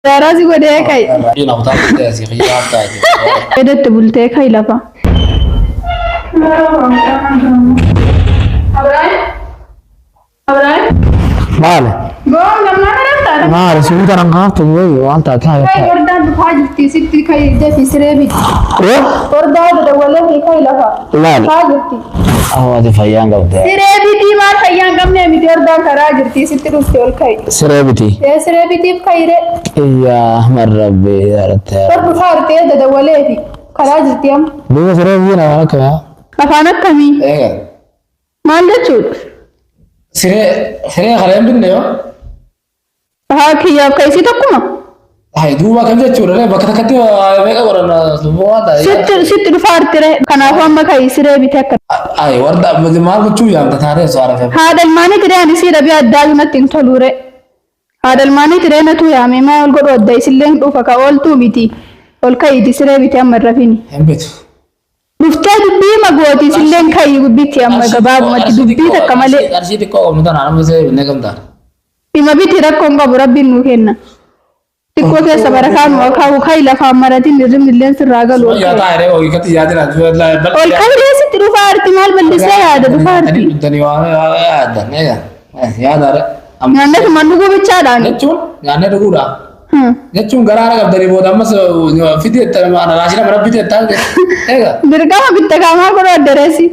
راسي وديك هاي يلا بطاقة تاسي خيار تاجي إذا تبلتك هاي لفا Vale. Vale, si uta nang hafta wey wanta ta. كاي وردا بحاجتي ستي كاي ده في سريبي Eh? وردا ده ولا في كاي لفا Vale. حاجتي Oh, adi fayyan gabda. سريبي دي ما خيان قمنا مدي وردا كراجرتي ستي روستي والكاي Celebrity. يا سريبي دي بكايرة Ya marabbi ya ratta. برضو فارتي ده ولا في كراجرتي أم Dia celebrity na wala kaya. أفانك كمي ايه ما عندك شو سري خلينا بنيو هاك يا كيسي تكما هاي دوبا كم جت شورى بكرة كتير ميكا ورنا سبوا ده ست فارتي كنا فهم كاي سريبي تك هاي وردا ما بتشو يا أنت ثاني سوارة فيه هذا الماني ترى أنا سير أبي أداجنا تنتظره هذا الماني ترى أنا تو يا مي ما أقول قد يسلم دوفك أول تو بيتي أول كاي تسرى بيتي أمر رفيني هم بيت مفتاح دبي ما قوتي سلم كاي بيتي أمر جباب ما تدبي تكمله أرشيد كو مثلا أنا مسوي بنيكم ده بما بيتي ركون قبرب نوكينا تكو كيس بركان وكاو كاي لفا مرتين نرم اللين سراغل يا تايره هو يكتي يا ترى جو لا بل أول كاي ليس تروح أرتمال بلسه هذا دفارتي الدنيا هذا نيجا يا دار يعني كمان نقول بتشاراني نتشون يعني نقوله نتشون قرارة قبل دري بود أمس فيديو ترى أنا راشنا مرة فيديو تاني إيه بركان بتكامل كرو درسي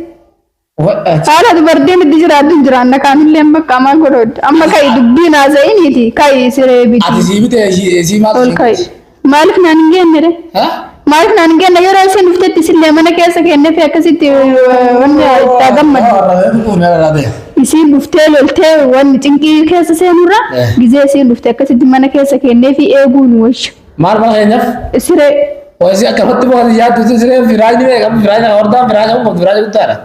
Haala dubartiin itti jiraattu jiraan nakaan illee bakka godhoodha. Amma kai dubbiin haasa'iniiti kai siree biti. Ati sii bitee sii maal Ol kai. Maaliif naan hin geenne re? Maaliif naan hin geenne yeroo isin dhuftetti isillee mana keessa kennee fi akkasitti wanni itti gammadu. Isiin dhuftee loltee wanni cinqii keessa seenurra gizee isiin dhuftee akkasitti mana keessa kennee fi eeguun wayya. Maal maal keenyaaf? Siree. Wayisi akkamatti boqotu yaaddu siree firaajni beekamu firaajni hordaan firaajni kun firaajni guddaadha.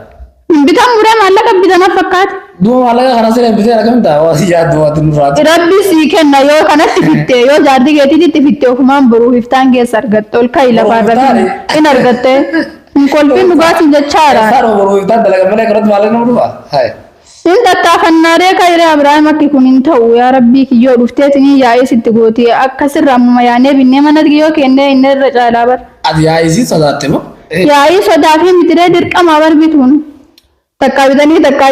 Bitaan muree maallaqa bitana fakkaata. Dua maallaqa kana siree bitee argamta wayisi yaaddu waati nurraati. Rabbi sii kenna yoo kanatti fitte yoo jaardi keetiitti fitte ofumaan boruuf iftaan keessa argatte ol ka'i lafaarra in argatte hin kolfin dhugaatiin jechaadha. Saaroo boruu iftaan dalaga malee kanatti maallaqa nama dhufa. In tattaafannaaree kairee Abiraam akki kun hin ta'u yaa Rabbii kiyyoo dhufteetinii yaa'ee sitti gooti akkasirraa amma yaanee binnee mana kiyyoo kennee inni irra caalaa bar. Ati yaa'isii sodaatte moo? Yaa'ii sodaa fi mitiree dirqamaa bar bituun. Takka bitanii takka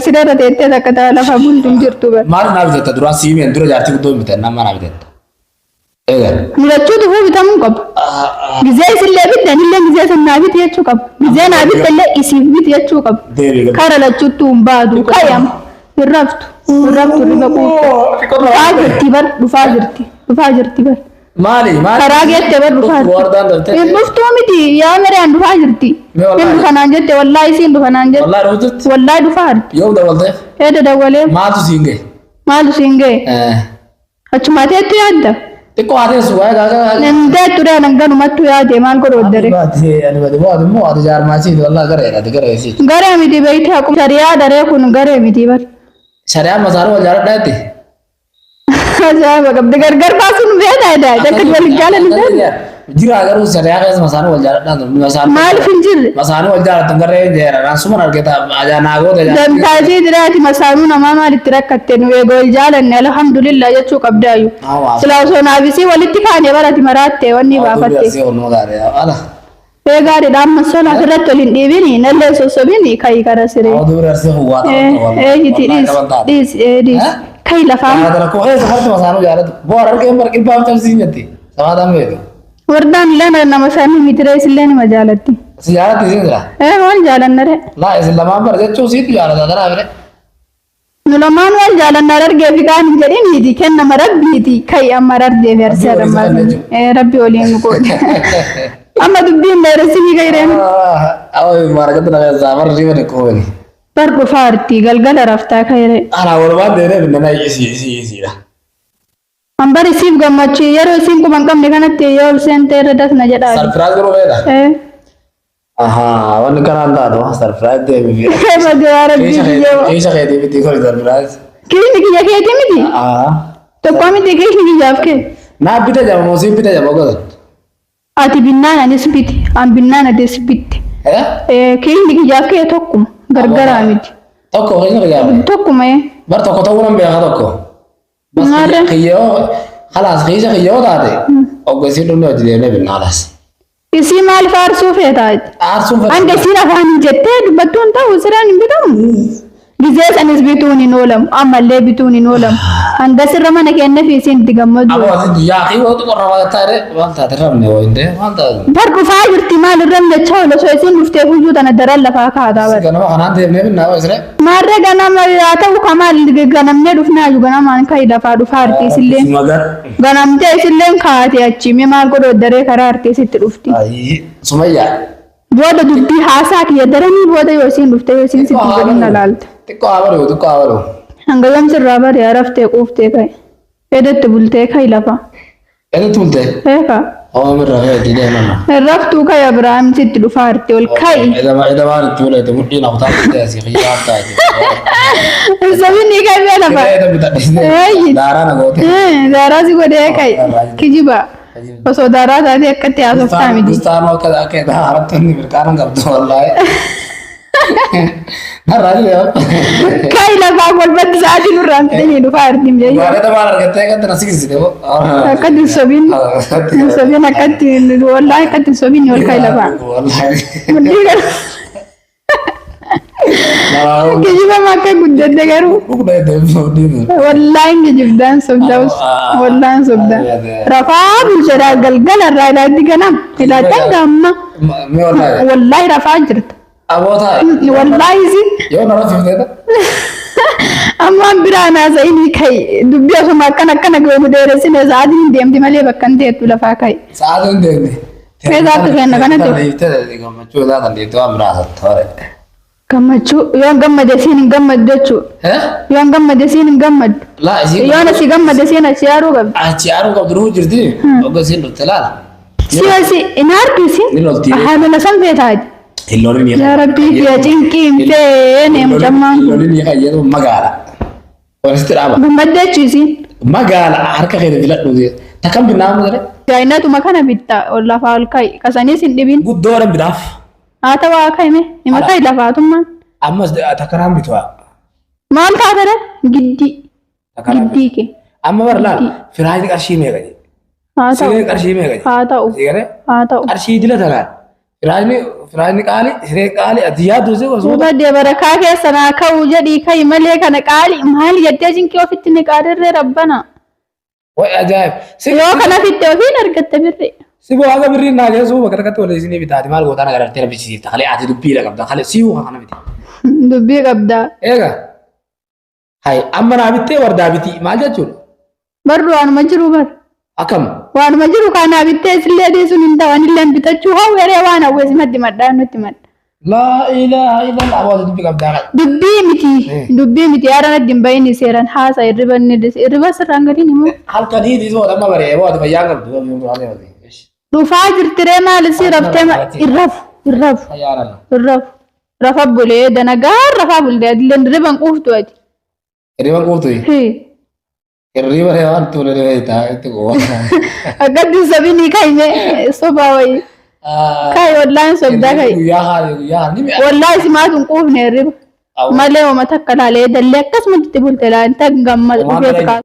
siree teettee takka lafa bultuun jirtu bar. Maal naa bitetta duraan siimeen dura jaartii guddoo bitan nama naa bitetta. Mul'achuu dhufuu bitamuu qaba. Gizee isillee bittan illee gizee sannaa biti jechuu qaba. Gizee naa bittallee isiif biti jechuu qaba. Kara lachuutti hin baatu kayam hin raftu riba quutte. Dhufaa jirti bar. Maali? Karaa geette bar dhufaa jirti. Hin dhuftuu miti yaa mereen dhufaa jirti. Hin dhufanaan jette wallaahi isiin dhufanaan jette. Wallaahi dhufutti? Wallaahi dhufaa jirti. Yoo dabalte? Eeda dawalee. Maaltu siin gahe? Maaltu siin gahe? Achuma teettu yaadda. Xiqqoo haatee suwaa gaagaa. Nandee turee nanganumattu yaade maal godhu dare. Ani bade boode moo ati jaarmaasii wallaahi gareedha ati gareesii. Garee miti beektaa kun shariyaa daree kun garee miti bar. Shariyaa masaaruu wal jaaladhaa jettee? Ajaa'iba qabdi gargar baasuun beekaa daa akka wal jaalanne. Jira garuu shariyaa keessa masaaruu wal jaaladhaa. Maaliif hin jirre? Masaaruu wal jaalattu garee jeera suman argita ajaanaagoo Dantaasii jiraati masaaruu namaa maalitti rakkatte nu eegoo wal jaalanne alhamdulillah jechuu qabdaayu. Silaa osoo naafisii walitti kaane barati maraatte wanni baafatte. Eegaadhi dhaamma sola asirratti waliin dhiibini nallee sossobini kayi kara siree. Dhiis kayi lafaa. Wardaan illee nama isaanii mitirees illee nima jaalatti. Si jaalatti isin jira? Wal jaalannare. Laa isin lamaan bara jechuu siitu jaalata tanaa bire. Nu lamaan wal jaalannar argee fi kaan hin jedhiniiti kennama rabbiiti kayi amma argee fi arsee adammaati. Rabbi waliin nu qoode. Amma dubbiin dheeressinii gayreen. Awwa maaragatti na zaafar riba de kooni. Bar dhufaarti galgala raftaa kayree. Ana walumaan deemee binnana isiidha. Ambar isiif gammachuu yeroo isiin quban qabne kanatti yoo ol seentee irra dasna jedhaa. Sarfiraaz godhuu beela? Ahaa wanni kanaan taatu sarfiraaz deemi fi. Keessa keetii miti kori sarfiraaz. Kiisni kiyya keetii miti? Tokko miti kiisni kiyyaaf kee. Naa bita jama moo siin bita jama godhan? Ati binnaan anis biti an binnaan adees bitti. Kiisni kiyyaaf kee tokkuma gargaraa miti. Tokko keessa kiyyaaf? Tokkuma. Bar tokko ta'uu nan beeka tokko. Bas kiyyoo خلاص خيشة خيوط هذه أو قصير إنه تدينا بالناس isi maal faarsuu feetaati أرسم hanga isiin afaan jettee dubbattuun ta'u siraan hin bitamu gizee sanis bituun hin oolamu ammallee bituun hin oolamu hanga sirra mana kenna fi isiin itti gammadu أبغى أزيد يا أخي وأنت قرر ما تاري ما تدربني وينده ما أنت bar dhufaa jirti maal irram dachaa ola soo isiin dhuftee guyyuu tana daran lafaa kaataa bar كنا ما خنان تبني من ناوي سره maarree ganama yaa ta'u kamaal ganamnee dhufnaa jiru ganamaan ka'ii lafaa dhufaa artiisillee مگر ganamtee isilleen kaatee achi mee maal godhoo daree karaa artiisitti dhufti أي سمية booda dubbii haasaa kiyya daranii booda yoo isiin dhufte yoo isiin sitti godhin laalta تكو عبرو hanga yoom sirraa bari'aa raftee quuftee ka'e edatti bultee ka'e lafa أنت تقولته eeka هو مرة غير تدي أنا raftuu ka'e Abiraam sitti dhufaa arti ol ka'e إذا ما نتولى تمدين أو تعرف تأسي خيار تاجي sabinni ka'e lafa إذا بتأسي دارنا قوته daaraa si godhee ka'e kijiba osoo daaraa taatee akkatti haasoftaa miti بستان وكذا كذا عرفتني بالكارم قبض والله نرى لي ka'e lafaa kolbatti sa'aatii nurraan fidanii dhufaa artiin jee بعد ده ما رجعت كده نسيك سيده akkatti sobin sobin akkatti wallahi akkatti sobin ol ka'e lafaa والله mudhii gara kijiba makka guddate garuu بكرة يدهم wallahi kijibdaan sobdaus wallahi sobda rafaa bulchadaa galgala irraa ilaatti ganam ilaatan gamma ما والله wallahi rafaa jirta أبو تاي wallahi si يوم نرى في كده ammaan biraan haasa'inii ka'e dubbii asuma akkana goomu dheeressine sa'aatiin hin deemti malee bakka hin teettu lafaa ka'e ساعة عندي Esaatu kenna kanatti. gammachuu isaa kan deettu waan biraasa toore. Gammachuu yoon gammade siin hin gammadu jechuudha. Yoon gammade siin hin gammadu. Laa isiin Yoon asii gammade siin achi yaaruu qabdi. achi yaaruu qabdu ruhu jirti. Ogga isiin dhufte laala. Si asi hin argisi. Ni lolti. Haalola san feetaati. Hilloonni ni Yaa Rabbii kiyya cinqii hin feene mucammaan kun. Hilloonni ni fayyadu magaala. Walitti dhaaba. Gammadde jechuusi. Magaala harka keessa filadhu. Takkam binnaa mudare. Gaa'inatuma kana bitta ol lafaa ol ka'i. Kasaniis hin dhibin. Guddoodhaan bitaaf. Haa ta'u haa ka'ime. Hima ka'i lafaatummaan. Ammas takkaraan bitu'a. Maal taatare? Giddii. Giddii kee. Amma bara laala firaayini qarshii meeqa jedhe. Haa ta'u. Sireen qarshii meeqa jedhe. Haa ta'u. Sigaree Haa ta'u. qarshii dila tanaan. Firaayini qaali siree qaali ati yaaddu si osoo. Badde barakaa keessa naa ka'uu jedhii ka'i malee kana qaali maal jettee jinqii ofitti ni qaadirree rabbana. Way ajaa'ib. Yoo kana fitte ofiin argatte birri. Si boo haga birriin naa geessu bakka takkatti wal isinii bitaati maal gootaan agartee rabbisiifta kalee ati dubbiidha qabda kalee siyuu kana biti. Dubbii qabdaa. Eega. Hay amma naa bittee wardaa biti maal jechuudha. Barru waanuma jiru bar. Akkam. Waanuma jiru kanaa bittee isillee dhiisuun hin ta'an illee bitachuu hawweree waan hawweesi maddi maddaa nutti madda. Laa ilaaha illallah abaatu dubbii qabdaa. Dubbii miti. Dubbii miti yaadaan addi hin bahin seeran haasa irriba sirraan gadiin immoo. Halkan hiiti soo amma baree booti fayyaa qabdu. Dhufaa jirtiree maal isii raftee irrafu. Rafa bulee danagaa rafa bulee adilleen riban quuftu ati. Riban quuftu. Riba waan tuule reetaa itti goota. Akkatti sabini kaime soba wayi. Kai wallahi sobda kai. Guyyaa Wallahi simaatun quufne riba. Malee wama takka laalee dallee akkasumatti bulte laa inta gammadu.